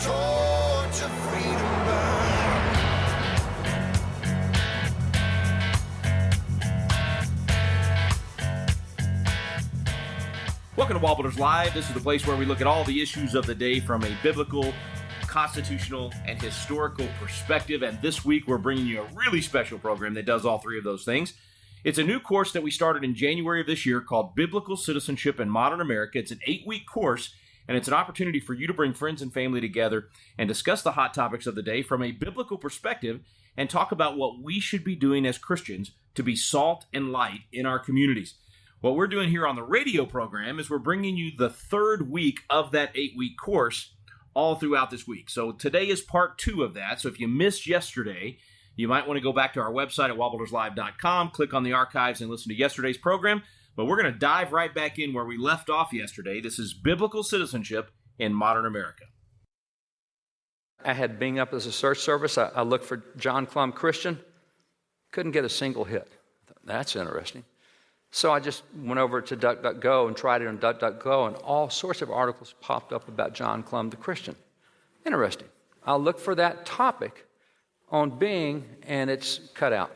torch of freedom burn. Welcome to WallBuilders Live. This is the place where we look at all the issues of the day from a biblical, constitutional, and historical perspective. And this week, we're bringing you a really special program that does all three of those things. It's a new course that we started in January of this year called Biblical Citizenship in Modern America. It's an 8-week course, and it's an opportunity for you to bring friends and family together and discuss the hot topics of the day from a biblical perspective and talk about what we should be doing as Christians to be salt and light in our communities. What we're doing here on the radio program is we're bringing you the third week of that 8-week course all throughout this week. So today is part 2 of that. So if you missed yesterday, you might want to go back to our website at wallbuilderslive.com, click on the archives and listen to yesterday's program. But we're going to dive right back in where we left off yesterday. This is Biblical Citizenship in Modern America. I had Bing up as a search service. I looked for John Clum Christian. Couldn't get a single hit. That's interesting. So I just went over to DuckDuckGo and tried it on DuckDuckGo, and all sorts of articles popped up about John Clum the Christian. Interesting. I'll look for that topic on Bing, and it's cut out.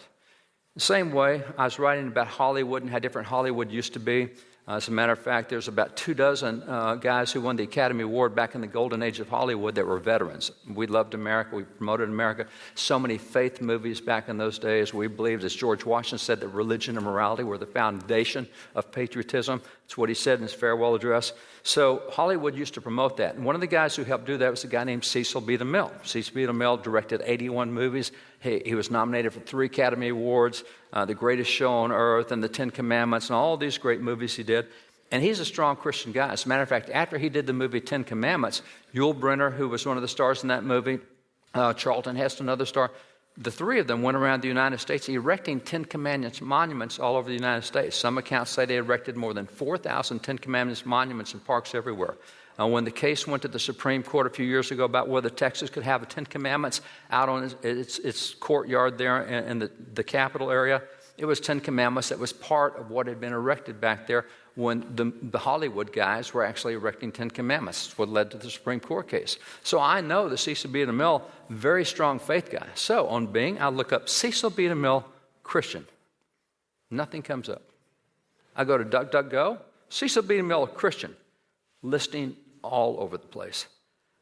The same way, I was writing about Hollywood and how different Hollywood used to be. As a matter of fact, there's about 24 guys who won the Academy Award back in the golden age of Hollywood that were veterans. We loved America. We promoted America. So many faith movies back in those days. We believed, as George Washington said, that religion and morality were the foundation of patriotism. That's what he said in his farewell address. So Hollywood used to promote that. And one of the guys who helped do that was a guy named Cecil B. DeMille. Cecil B. DeMille directed 81 movies. He was nominated for 3 Academy Awards, The Greatest Show on Earth, and The Ten Commandments, and all these great movies he did. And he's a strong Christian guy. As a matter of fact, after he did the movie Ten Commandments, Yul Brynner, who was one of the stars in that movie, Charlton Heston, another star, the 3 of them went around the United States erecting Ten Commandments monuments all over the United States. Some accounts say they erected more than 4,000 Ten Commandments monuments in parks everywhere. When the case went to the Supreme Court a few years ago about whether Texas could have a Ten Commandments out on its courtyard there in the capital area, it was Ten Commandments that was part of what had been erected back there when the Hollywood guys were actually erecting Ten Commandments. That's what led to the Supreme Court case. So I know that Cecil B. DeMille, very strong faith guy. So on Bing, I look up Cecil B. DeMille, Christian. Nothing comes up. I go to DuckDuckGo, Cecil B. DeMille, Christian, listing all over the place.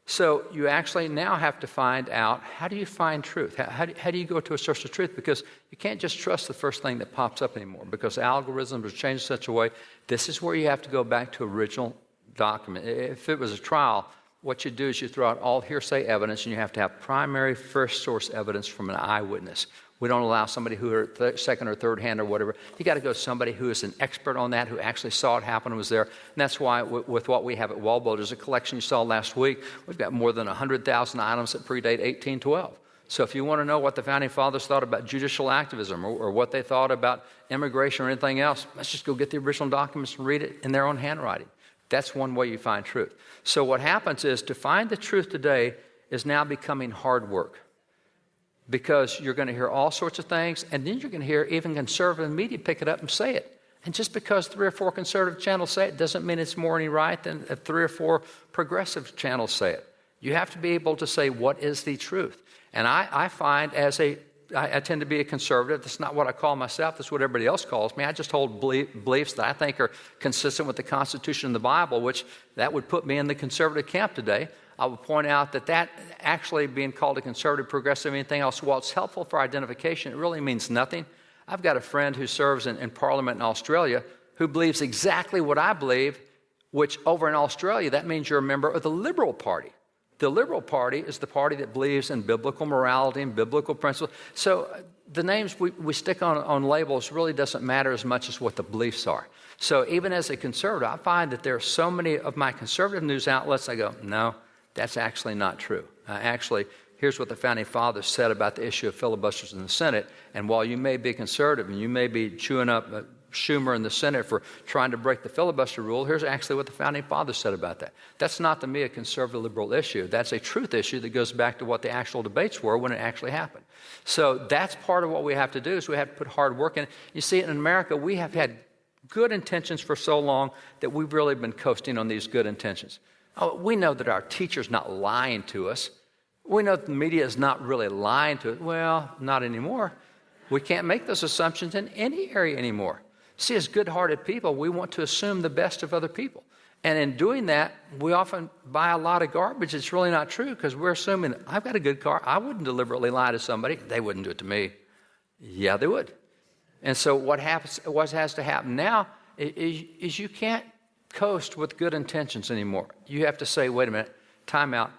So you actually now have to find out, how do you find truth? How do you go to a source of truth? Because you can't just trust the first thing that pops up anymore, because algorithms are changed in such a way. This is where you have to go back to original document. If it was a trial, what you do is you throw out all hearsay evidence, and you have to have primary first source evidence from an eyewitness. We don't allow somebody who heard second or third hand or whatever. You got to go to somebody who is an expert on that, who actually saw it happen and was there. And that's why with what we have at WallBuilders, a collection you saw last week, we've got more than 100,000 items that predate 1812. So if you want to know what the Founding Fathers thought about judicial activism or what they thought about immigration or anything else, let's just go get the original documents and read it in their own handwriting. That's one way you find truth. So what happens is, to find the truth today is now becoming hard work, because you're going to hear all sorts of things, and then you're going to hear even conservative media pick it up and say it. And just because 3 or 4 conservative channels say it doesn't mean it's more any right than 3 or 4 progressive channels say it. You have to be able to say, what is the truth? And I find I tend to be a conservative. That's not what I call myself. That's what everybody else calls me. I just hold beliefs that I think are consistent with the Constitution and the Bible, which that would put me in the conservative camp today. I will point out that actually being called a conservative, progressive, anything else, while it's helpful for identification, it really means nothing. I've got a friend who serves in Parliament in Australia who believes exactly what I believe, which over in Australia, that means you're a member of the Liberal Party. The Liberal Party is the party that believes in biblical morality and biblical principles. So the names we stick on labels really doesn't matter as much as what the beliefs are. So even as a conservative, I find that there are so many of my conservative news outlets, I go, no, that's actually not true. Actually, here's what the Founding Fathers said about the issue of filibusters in the Senate. And while you may be conservative and you may be chewing up Schumer in the Senate for trying to break the filibuster rule, here's actually what the Founding Fathers said about that. That's not, to me, a conservative liberal issue. That's a truth issue that goes back to what the actual debates were when it actually happened. So that's part of what we have to do, is we have to put hard work in. You see, in America, we have had good intentions for so long that we've really been coasting on these good intentions. Oh, we know that our teacher's not lying to us. We know that the media is not really lying to us. Well, not anymore. We can't make those assumptions in any area anymore. See, as good-hearted people, we want to assume the best of other people. And in doing that, we often buy a lot of garbage. It's really not true because we're assuming, I've got a good car. I wouldn't deliberately lie to somebody. They wouldn't do it to me. Yeah, they would. And so what has to happen now is you can't coast with good intentions anymore. You have to say, wait a minute, time out.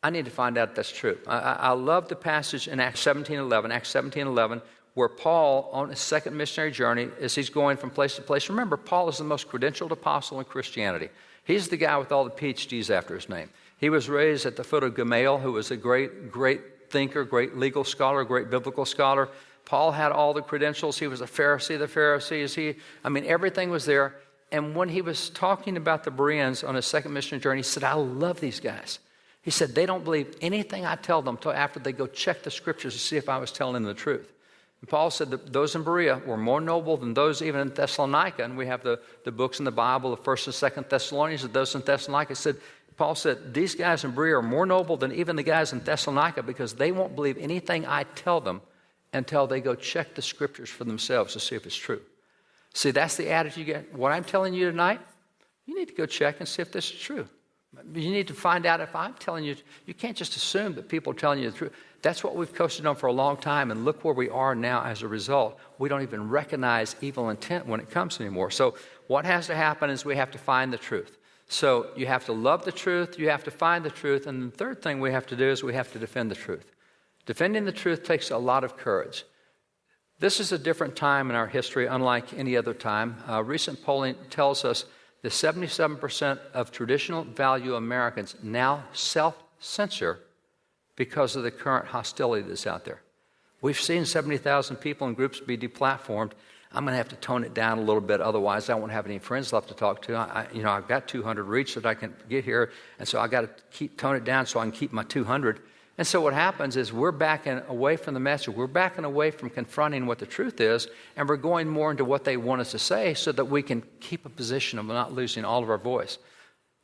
I need to find out if that's true. I love the passage in Acts 17:11, where Paul, on his second missionary journey, as he's going from place to place. Remember, Paul is the most credentialed apostle in Christianity. He's the guy with all the PhDs after his name. He was raised at the foot of Gamaliel, who was a great thinker, great legal scholar, great biblical scholar. Paul had all the credentials. He was a Pharisee of the Pharisees. Everything was there. And when he was talking about the Bereans on his second missionary journey, he said, I love these guys. He said, they don't believe anything I tell them until after they go check the scriptures to see if I was telling them the truth. And Paul said that those in Berea were more noble than those even in Thessalonica. And we have the books in the Bible, the 1st and 2nd Thessalonians, and those in Thessalonica. Paul said, these guys in Berea are more noble than even the guys in Thessalonica because they won't believe anything I tell them until they go check the scriptures for themselves to see if it's true. See, that's the attitude you get. What I'm telling you tonight, you need to go check and see if this is true. You need to find out if I'm telling you. You can't just assume that people are telling you the truth. That's what we've coasted on for a long time, and look where we are now as a result. We don't even recognize evil intent when it comes anymore. So what has to happen is we have to find the truth. So you have to love the truth, you have to find the truth, and the third thing we have to do is we have to defend the truth. Defending the truth takes a lot of courage. This is a different time in our history, unlike any other time. Recent polling tells us that 77% of traditional value Americans now self-censor because of the current hostility that's out there. We've seen 70,000 people in groups be deplatformed. I'm going to have to tone it down a little bit, otherwise I won't have any friends left to talk to. I've got 200 reach that I can get here, and so I got to tone it down so I can keep my 200. And so what happens is we're backing away from the message. We're backing away from confronting what the truth is, and we're going more into what they want us to say so that we can keep a position of not losing all of our voice.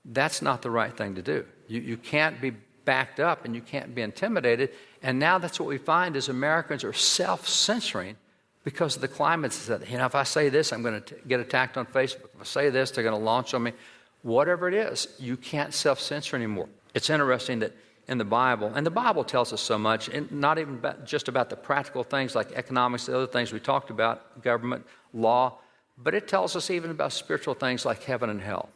That's not the right thing to do. You can't be backed up and you can't be intimidated. And now that's what we find is Americans are self-censoring because of the climate. If I say this, I'm going to get attacked on Facebook. If I say this, they're going to launch on me. Whatever it is, you can't self-censor anymore. It's interesting that in the Bible, and the Bible tells us so much, and not even just about the practical things like economics, the other things we talked about, government, law, but it tells us even about spiritual things like heaven and hell.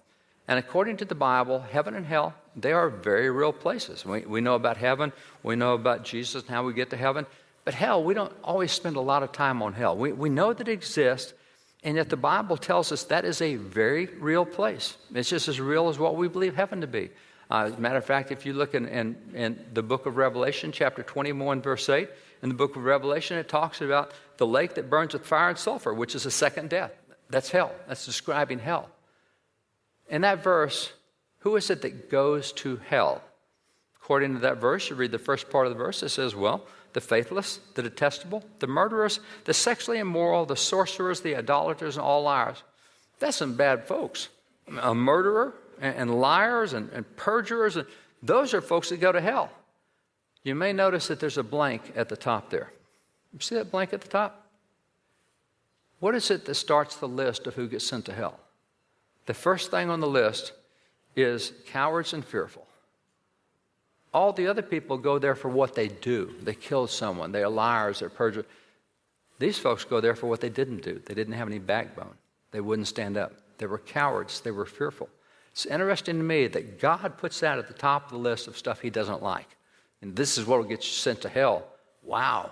And according to the Bible, heaven and hell, they are very real places. We know about heaven, we know about Jesus and how we get to heaven, but hell, we don't always spend a lot of time on hell. We know that it exists, and yet the Bible tells us that is a very real place. It's just as real as what we believe heaven to be. As a matter of fact, if you look in the book of Revelation, chapter 21, verse 8, in the book of Revelation, it talks about the lake that burns with fire and sulfur, which is a second death. That's hell. That's describing hell. In that verse, who is it that goes to hell? According to that verse, you read the first part of the verse, it says, well, the faithless, the detestable, the murderers, the sexually immoral, the sorcerers, the idolaters, and all liars. That's some bad folks. A murderer, and liars and perjurers, and those are folks that go to hell. You may notice that there's a blank at the top there. You see that blank at the top? What is it that starts the list of who gets sent to hell? The first thing on the list is cowards and fearful. All the other people go there for what they do. They killed someone. They are liars. They're perjurers. These folks go there for what they didn't do. They didn't have any backbone. They wouldn't stand up. They were cowards. They were fearful. It's interesting to me that God puts that at the top of the list of stuff he doesn't like. And this is what will get you sent to hell. Wow.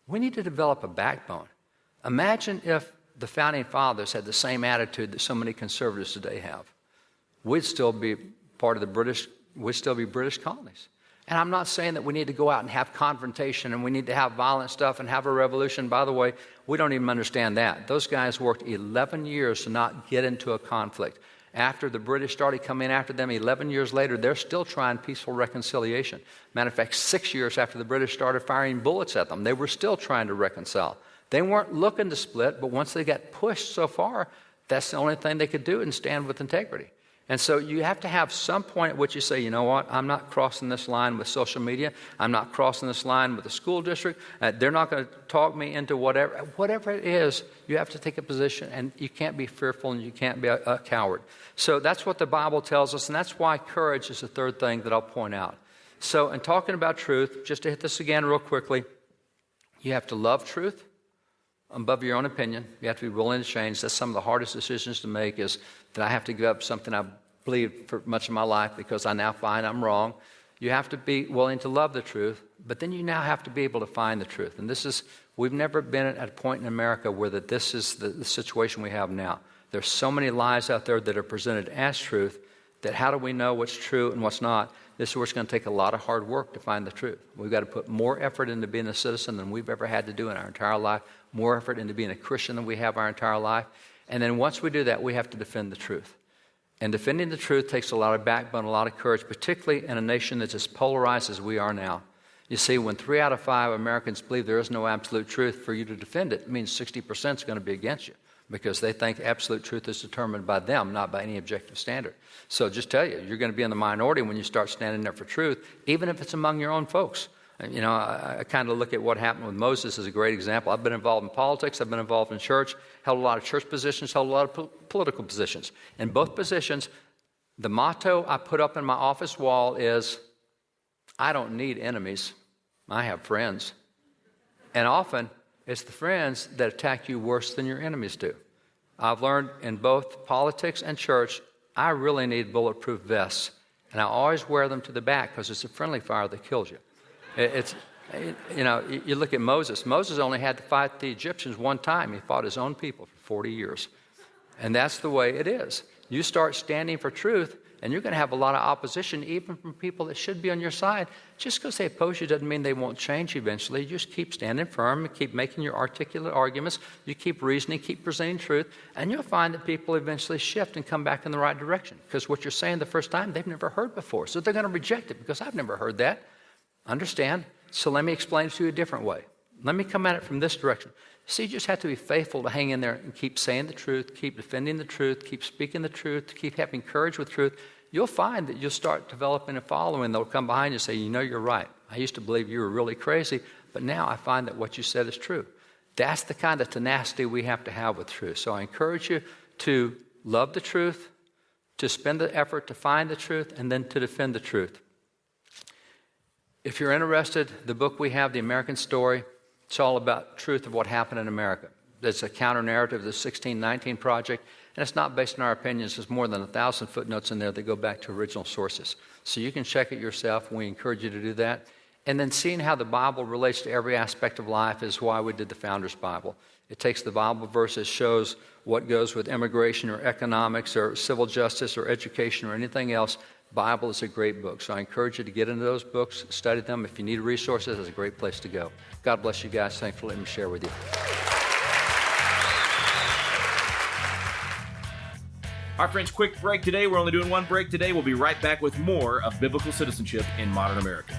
We need to develop a backbone. Imagine if the founding fathers had the same attitude that so many conservatives today have. We'd still be part of the British, we'd still be British colonies. And I'm not saying that we need to go out and have confrontation and we need to have violent stuff and have a revolution. By the way, we don't even understand that. Those guys worked 11 years to not get into a conflict. After the British started coming after them 11 years later, they're still trying peaceful reconciliation. Matter of fact, 6 years after the British started firing bullets at them, they were still trying to reconcile. They weren't looking to split, but once they got pushed so far, that's the only thing they could do and stand with integrity. And so you have to have some point at which you say, you know what, I'm not crossing this line with social media. I'm not crossing this line with the school district. They're not going to talk me into whatever it is. You have to take a position, and you can't be fearful and you can't be a coward. So that's what the Bible tells us, and that's why courage is the third thing that I'll point out. So in talking about truth, just to hit this again real quickly, you have to love truth above your own opinion. You have to be willing to change. That's some of the hardest decisions to make, is that I have to give up something I believed for much of my life because I now find I'm wrong. You have to be willing to love the truth, but then you now have to be able to find the truth. And we've never been at a point in America where this is the situation we have now. There's so many lies out there that are presented as truth that how do we know what's true and what's not? This is where it's going to take a lot of hard work to find the truth. We've got to put more effort into being a citizen than we've ever had to do in our entire life, more effort into being a Christian than we have our entire life. And then once we do that, we have to defend the truth. And defending the truth takes a lot of backbone, a lot of courage, particularly in a nation that's as polarized as we are now. You see, when 3 out of 5 Americans believe there is no absolute truth, for you to defend it means 60% is going to be against you, because they think absolute truth is determined by them, not by any objective standard. So just tell you, you're going to be in the minority when you start standing there for truth, even if it's among your own folks. You know, I kind of look at what happened with Moses as a great example. I've been involved in politics. I've been involved in church, held a lot of church positions, held a lot of political positions. In both positions, the motto I put up in my office wall is, I don't need enemies. I have friends. And often, it's the friends that attack you worse than your enemies do. I've learned in both politics and church, I really need bulletproof vests. And I always wear them to the back because it's a friendly fire that kills you. You look at Moses. Moses only had to fight the Egyptians one time. He fought his own people for 40 years. And that's the way it is. You start standing for truth, and you're going to have a lot of opposition, even from people that should be on your side. Just because they oppose you doesn't mean they won't change eventually. You just keep standing firm, keep making your articulate arguments, you keep reasoning, keep presenting truth, and you'll find that people eventually shift and come back in the right direction. Because what you're saying the first time, they've never heard before. So they're going to reject it because I've never heard that. Understand? So let me explain it to you a different way. Let me come at it from this direction. See, you just have to be faithful to hang in there and keep saying the truth, keep defending the truth, keep speaking the truth, keep having courage with truth. You'll find that you'll start developing a following. They'll come behind you and say, you know, you're right. I used to believe you were really crazy, but now I find that what you said is true. That's the kind of tenacity we have to have with truth. So I encourage you to love the truth, to spend the effort to find the truth, and then to defend the truth. If you're interested, the book we have, The American Story, it's all about truth of what happened in America. It's a counter-narrative of the 1619 Project, and it's not based on our opinions. There's more than 1,000 footnotes in there that go back to original sources. So you can check it yourself. We encourage you to do that. And then seeing how the Bible relates to every aspect of life is why we did the Founders Bible. It takes the Bible verses, shows what goes with immigration or economics or civil justice or education or anything else. Bible is a great book. So I encourage you to get into those books, study them. If you need resources, it's a great place to go. God bless you guys. Thanks for letting me share with you. Our friends, quick break today. We're only doing one break today. We'll be right back with more of Biblical Citizenship in Modern America.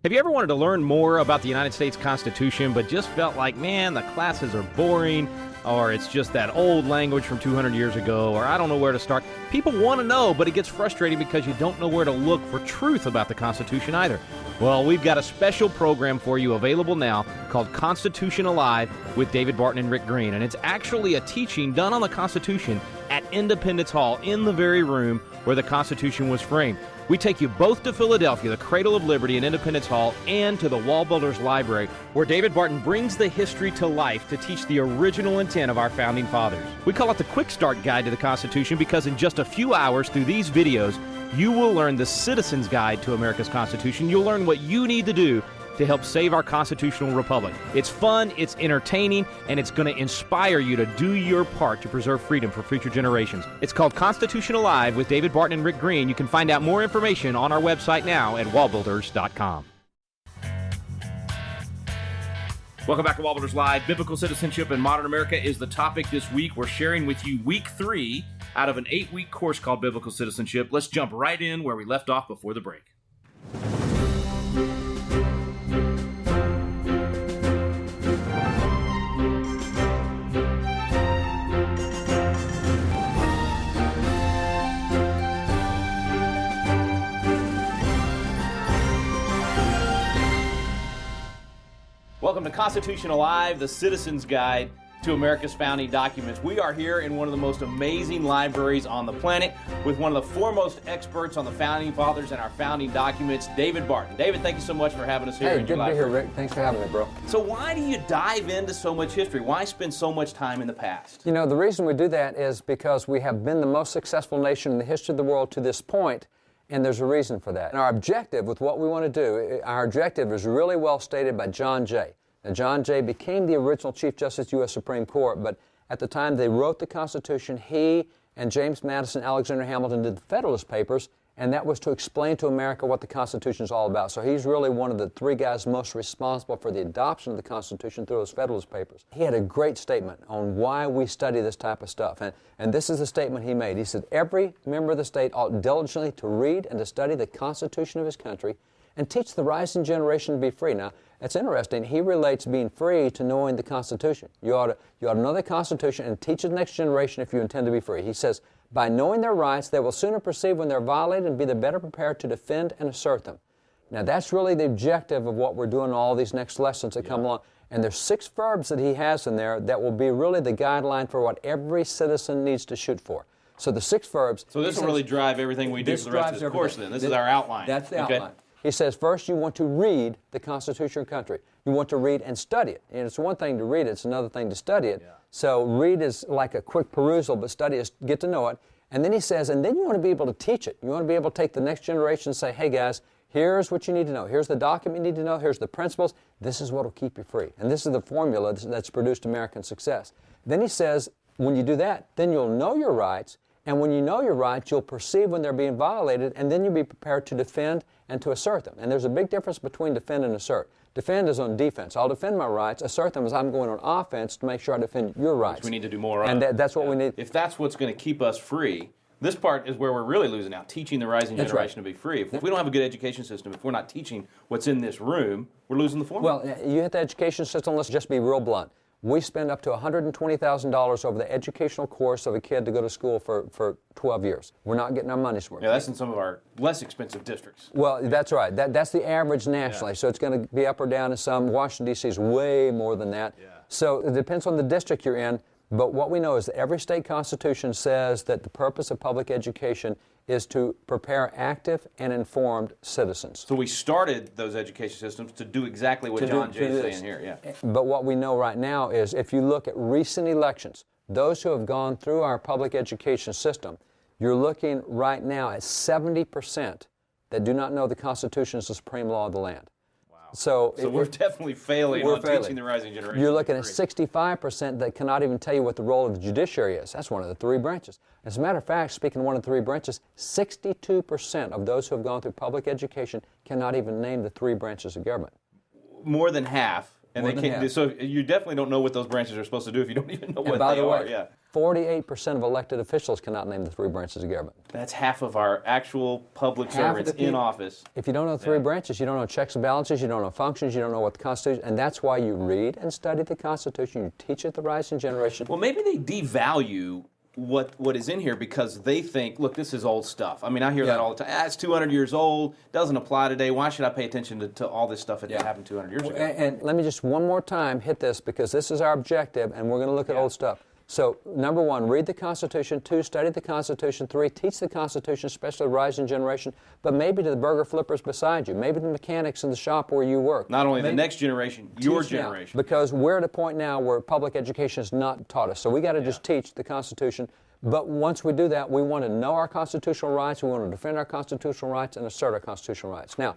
Have you ever wanted to learn more about the United States Constitution, but just felt like, man, the classes are boring, or it's just that old language from 200 years ago, or I don't know where to start? People want to know, but it gets frustrating because you don't know where to look for truth about the Constitution either. Well, we've got a special program for you available now called Constitution Alive with David Barton and Rick Green, and it's actually a teaching done on the Constitution at Independence Hall in the very room where the Constitution was framed. We take you both to Philadelphia, the cradle of liberty in Independence Hall, and to the WallBuilders Library, where David Barton brings the history to life to teach the original intent of our founding fathers. We call it the Quick Start Guide to the Constitution because in just a few hours through these videos, you will learn the Citizen's Guide to America's Constitution. You'll learn what you need to do to help save our constitutional republic. It's fun, it's entertaining, and it's going to inspire you to do your part to preserve freedom for future generations. It's called Constitution Alive with David Barton and Rick Green. You can find out more information on our website now at wallbuilders.com. Welcome back to WallBuilders Live. Biblical Citizenship in Modern America is the topic this week. We're sharing with you week 3 out of an 8-week course called Biblical Citizenship. Let's jump right in where we left off before the break. Welcome to Constitution Alive, the Citizen's Guide to America's Founding Documents. We are here in one of the most amazing libraries on the planet with one of the foremost experts on the Founding Fathers and our founding documents, David Barton. David, thank you so much for having us here. Hey, good to be here, Rick. Thanks for having me, bro. So why do you dive into so much history? Why spend so much time in the past? You know, the reason we do that is because we have been the most successful nation in the history of the world to this point, and there's a reason for that. And our objective with what we want to do, our objective is really well stated by John Jay. Now, John Jay became the original Chief Justice, U.S. Supreme Court, but at the time they wrote the Constitution, he and James Madison, Alexander Hamilton did the Federalist Papers, and that was to explain to America what the Constitution is all about. So he's really one of the three guys most responsible for the adoption of the Constitution through those Federalist Papers. He had a great statement on why we study this type of stuff, and this is the statement he made. He said, every member of the state ought diligently to read and to study the Constitution of his country and teach the rising generation to be free. Now, it's interesting. He relates being free to knowing the Constitution. You ought to know the Constitution and teach the next generation if you intend to be free. He says, by knowing their rights, they will sooner perceive when they're violated and be the better prepared to defend and assert them. Now, that's really the objective of what we're doing in all these next lessons that come along. And there's 6 verbs that he has in there that will be really the guideline for what every citizen needs to shoot for. So the 6 verbs. So this will really drive everything we do for the rest of this course then. This is our outline. That's the outline. He says, first, you want to read the Constitution of your country. You want to read and study it. And it's one thing to read it, it's another thing to study it. Yeah. So read is like a quick perusal, but study is get to know it. And then he says, and then you want to be able to teach it. You want to be able to take the next generation and say, hey guys, here's what you need to know. Here's the document you need to know. Here's the principles. This is what will keep you free. And this is the formula that's produced American success. Then he says, when you do that, then you'll know your rights. And when you know your rights, you'll perceive when they're being violated, and then you'll be prepared to defend and to assert them. And there's a big difference between defend and assert. Defend is on defense. I'll defend my rights. Assert them as I'm going on offense to make sure I defend your rights. Which we need to do more of. And that's what we need. If that's what's going to keep us free, this part is where we're really losing out, teaching the rising generation to be free. If we don't have a good education system, if we're not teaching what's in this room, we're losing the formula. Well, you hit the education system, let's just be real blunt. We spend up to $120,000 over the educational course of a kid to go to school for 12 years. We're not getting our money's worth. Yeah, that's in some of our less expensive districts. Well, that's right. That's the average nationally. Yeah. So it's going to be up or down in some. Washington, D.C. is way more than that. Yeah. So it depends on the district you're in. But what we know is that every state constitution says that the purpose of public education is to prepare active and informed citizens. So we started those education systems to do exactly what John Jay is saying here. Yeah. But what we know right now is if you look at recent elections, those who have gone through our public education system, you're looking right now at 70% that do not know the Constitution is the supreme law of the land. So we're definitely failing on teaching the rising generation. You're looking at 65% that cannot even tell you what the role of the judiciary is. That's one of the 3 branches. As a matter of fact, speaking of one of the 3 branches, 62% of those who have gone through public education cannot even name the 3 branches of government. More than half. And they can't. So you definitely don't know what those branches are supposed to do if you don't even know what they are. Yeah. 48% of elected officials cannot name the 3 branches of government. That's half of our actual public servants in office. If you don't know the 3 branches, you don't know checks and balances, you don't know functions, you don't know what the Constitution, and that's why you read and study the Constitution, you teach it the rising generation. Well, maybe they devalue what is in here because they think, look, this is old stuff. I mean, I hear that all the time. It's 200 years old, doesn't apply today. Why should I pay attention to all this stuff that happened 200 years ago? And let me just one more time hit this because this is our objective, and we're going to look at old stuff. So, number 1, read the Constitution. 2, study the Constitution. 3, teach the Constitution, especially the rising generation, but maybe to the burger flippers beside you, maybe the mechanics in the shop where you work. Not only the next generation, your generation. Because we're at a point now where public education is not taught us. So we got to just teach the Constitution. But once we do that, we want to know our constitutional rights, we want to defend our constitutional rights, and assert our constitutional rights. Now,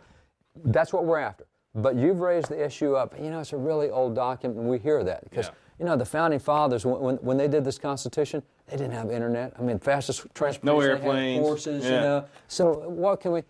that's what we're after. But you've raised the issue of, it's a really old document, and we hear that. Because, the Founding Fathers, when they did this Constitution, they didn't have internet. I mean, fastest transportation. No airplanes. They had horses, So what can we...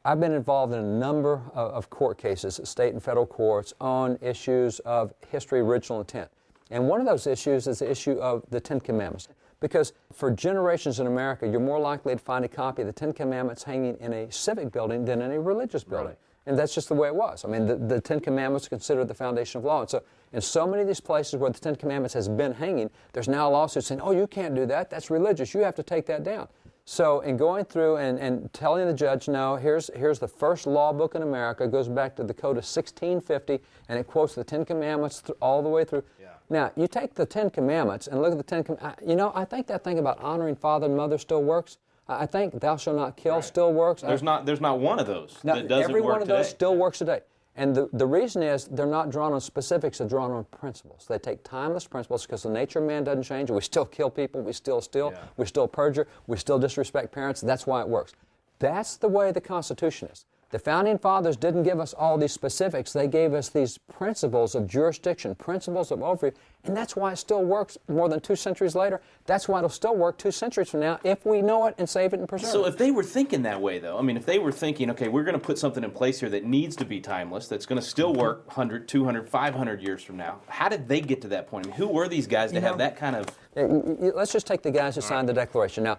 I've been involved in a number of court cases, state and federal courts, on issues of history, original intent. And one of those issues is the issue of the 10 Commandments. Because for generations in America, you're more likely to find a copy of the 10 Commandments hanging in a civic building than in a religious building. Right. And that's just the way it was. I mean, the 10 Commandments are considered the foundation of law. And so in so many of these places where the 10 Commandments has been hanging, there's now a lawsuit saying, oh, you can't do that. That's religious. You have to take that down. So in going through and telling the judge, no, here's the first law book in America. It goes back to the Code of 1650, and it quotes the Ten Commandments all the way through. Yeah. Now, you take the Ten Commandments and look at the Ten Commandments. I think that thing about honoring father and mother still works. I think thou shalt not kill still works. There's not one of those that doesn't work every one of those today. still works today. And the reason is they're not drawn on specifics, they're drawn on principles. They take timeless principles because the nature of man doesn't change. We still kill people, we still steal, we still perjure, we still disrespect parents. That's why it works. That's the way the Constitution is. The Founding Fathers didn't give us all these specifics. They gave us these principles of jurisdiction, principles of overview, and that's why it still works more than 2 centuries later. That's why it'll still work 2 centuries from now if we know it and save it and preserve it. So if they were thinking that way, though, if they were thinking, okay, we're going to put something in place here that needs to be timeless, that's going to still work 100, 200, 500 years from now, how did they get to that point? Who were these guys to have that kind of... Let's just take the guys who signed the Declaration. Now,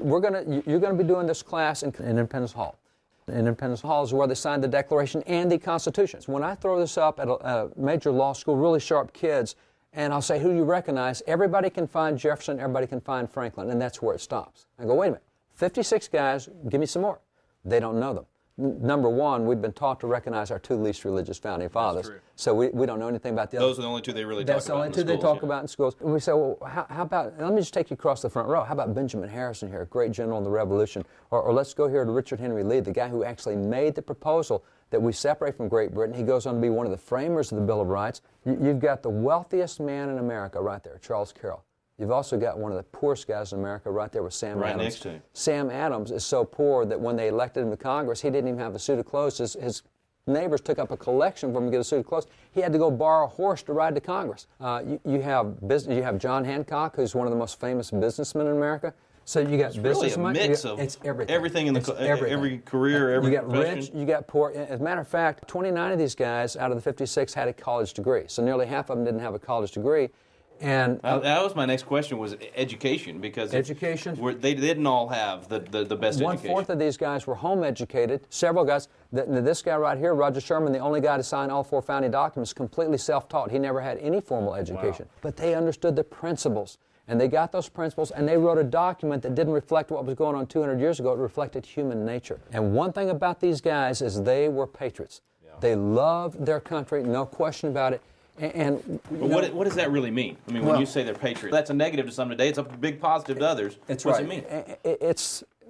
you're going to be doing this class in Independence Hall. Independence Hall is where they signed the Declaration and the Constitution. When I throw this up at a major law school, really sharp kids, and I'll say, who do you recognize? Everybody can find Jefferson, everybody can find Franklin, and that's where it stops. I go, wait a minute, 56 guys, give me some more. They don't know them. Number one, we've been taught to recognize our 2 least religious founding fathers. So we don't know anything about the other. Those are the only 2 they really talk about. That's the only 2 they talk about in schools. And we say, well, how about, let me just take you across the front row. How about Benjamin Harrison here, a great general in the Revolution? Or let's go here to Richard Henry Lee, the guy who actually made the proposal that we separate from Great Britain. He goes on to be one of the framers of the Bill of Rights. You've got the wealthiest man in America right there, Charles Carroll. You've also got one of the poorest guys in America right there with Sam Adams. Right next to him. Sam Adams is so poor that when they elected him to Congress, he didn't even have a suit of clothes. His neighbors took up a collection for him to get a suit of clothes. He had to go borrow a horse to ride to Congress. You have John Hancock, who's one of the most famous businessmen in America. So you got businessmen. Really a mix of it's everything. Everything in every career, every You got profession. rich, you got poor. As a matter of fact, 29 of these guys out of the 56 had a college degree. So nearly half of them didn't have a college degree. And that was my next question, was education, because they didn't all have the best education. 1/4 of these guys were home educated. Several guys. This guy right here, Roger Sherman, the only guy to sign all 4 founding documents, completely self-taught. He never had any formal education. Wow. But they understood the principles. And they got those principles, and they wrote a document that didn't reflect what was going on 200 years ago. It reflected human nature. And one thing about these guys is they were patriots. Yeah. They loved their country, no question about it. What does that really mean? When you say they're patriots, that's a negative to some today. It's a big positive to others. What's it mean?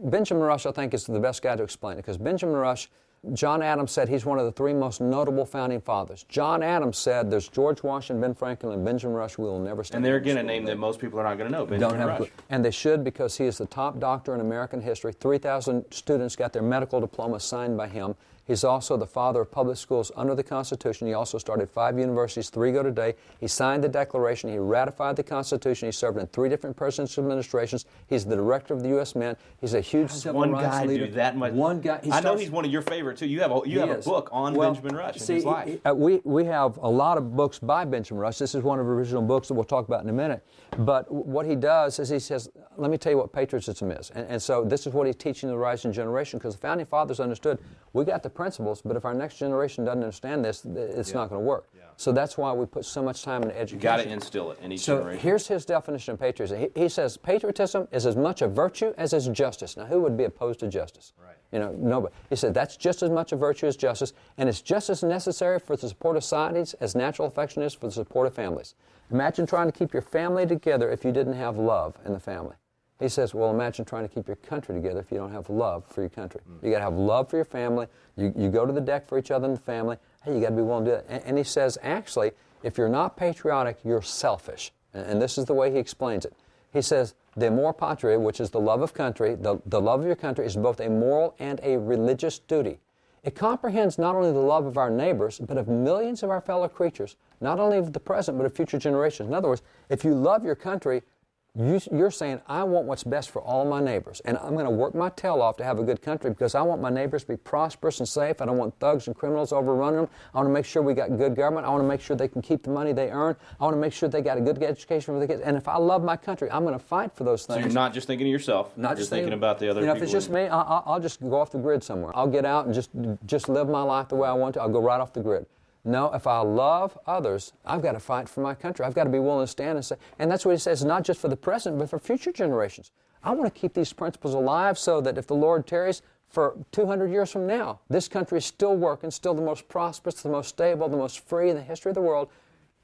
Benjamin Rush, I think, is the best guy to explain it, because Benjamin Rush, John Adams said he's one of the 3 most notable founding fathers. John Adams said there's George Washington, Ben Franklin, and Benjamin Rush. We will never stand. And they're again a name that most people are not going to know. Benjamin Rush. And they should, because he is the top doctor in American history. 3,000 students got their medical diploma signed by him. He's also the father of public schools under the Constitution. He also started 5 universities, 3 go today. He signed the Declaration. He ratified the Constitution. He served in 3 different presidential administrations. He's the director of the U.S. Mint. He's a huge civil rights leader. Do that much? One guy. I know he's one of your favorites too. You have a book on Benjamin Rush and his life. We have a lot of books by Benjamin Rush. This is one of the original books that we'll talk about in a minute. But what he does is he says, let me tell you what patriotism is. And so this is what he's teaching the rising generation, because the Founding Fathers understood we got the principles, but if our next generation doesn't understand this, it's not going to work. Yeah. So that's why we put so much time into education. You got to instill it in each generation. So here's his definition of patriotism. He says patriotism is as much a virtue as is justice. Now, who would be opposed to justice? Right. Nobody. He said that's just as much a virtue as justice, and it's just as necessary for the support of societies as natural affection is for the support of families. Imagine trying to keep your family together if you didn't have love in the family. He says, well, imagine trying to keep your country together if you don't have love for your country. You got to have love for your family. You go to the deck for each other in the family. Hey, you got to be willing to do that. And he says, actually, if you're not patriotic, you're selfish. And this is the way he explains it. He says, the amor patria, which is the love of country, the love of your country is both a moral and a religious duty. It comprehends not only the love of our neighbors, but of millions of our fellow creatures, not only of the present, but of future generations. In other words, if you love your country, you're saying, I want what's best for all my neighbors, and I'm going to work my tail off to have a good country because I want my neighbors to be prosperous and safe. I don't want thugs and criminals overrunning them. I want to make sure we got good government. I want to make sure they can keep the money they earn. I want to make sure they got a good education for their kids. And if I love my country, I'm going to fight for those things. So you're not just thinking of yourself. Not just thinking about the other people. If it's just me, I'll just go off the grid somewhere. I'll get out and just live my life the way I want to. I'll go right off the grid. No, if I love others, I've got to fight for my country. I've got to be willing to stand and say, and that's what he says, not just for the present, but for future generations. I want to keep these principles alive so that if the Lord tarries for 200 years from now, this country is still working, still the most prosperous, the most stable, the most free in the history of the world.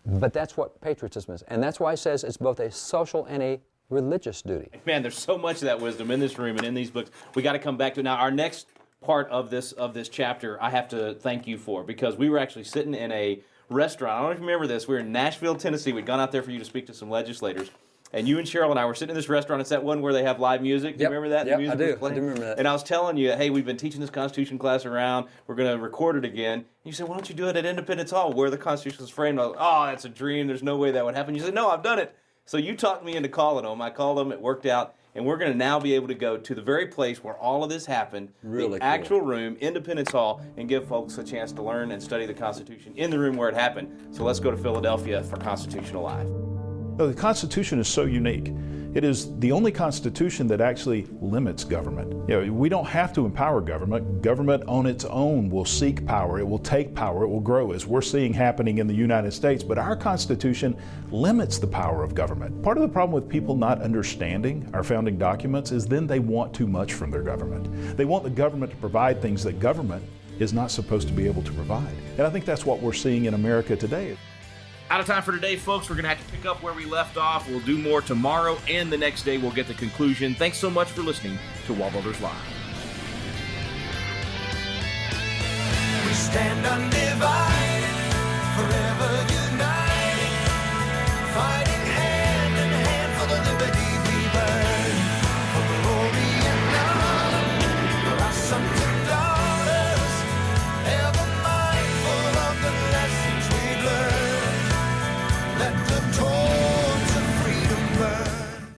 But that's what patriotism is. And that's why he says it's both a social and a religious duty. Man, there's so much of that wisdom in this room and in these books. We got to come back to it. Now, our next part of this chapter, I have to thank you for, because we were actually sitting in a restaurant. I don't know if you remember this. We were in Nashville, Tennessee. We'd gone out there for you to speak to some legislators. And you and Cheryl and I were sitting in this restaurant. It's that one where they have live music. Do you remember that? Yep, the music I do. was playing. I do remember that. And I was telling you, hey, we've been teaching this Constitution class around. We're going to record it again. And you said, why don't you do it at Independence Hall, where the Constitution is framed? I was like, oh, that's a dream. There's no way that would happen. You said, no, I've done it. So you talked me into calling them. I called them. It worked out. And we're going to now be able to go to the very place where all of this happened, Really the actual room, Independence Hall, and give folks a chance to learn and study the Constitution in the room where it happened. So let's go to Philadelphia for Constitutional Live. The Constitution is so unique. It is the only Constitution that actually limits government. We don't have to empower government. Government on its own will seek power. It will take power. It will grow, as we're seeing happening in the United States. But our Constitution limits the power of government. Part of the problem with people not understanding our founding documents is then they want too much from their government. They want the government to provide things that government is not supposed to be able to provide. And I think that's what we're seeing in America today. Out of time for today, folks. We're going to have to pick up where we left off. We'll do more tomorrow, and the next day we'll get the conclusion. Thanks so much for listening to WallBuilders Live. We stand undivided, forever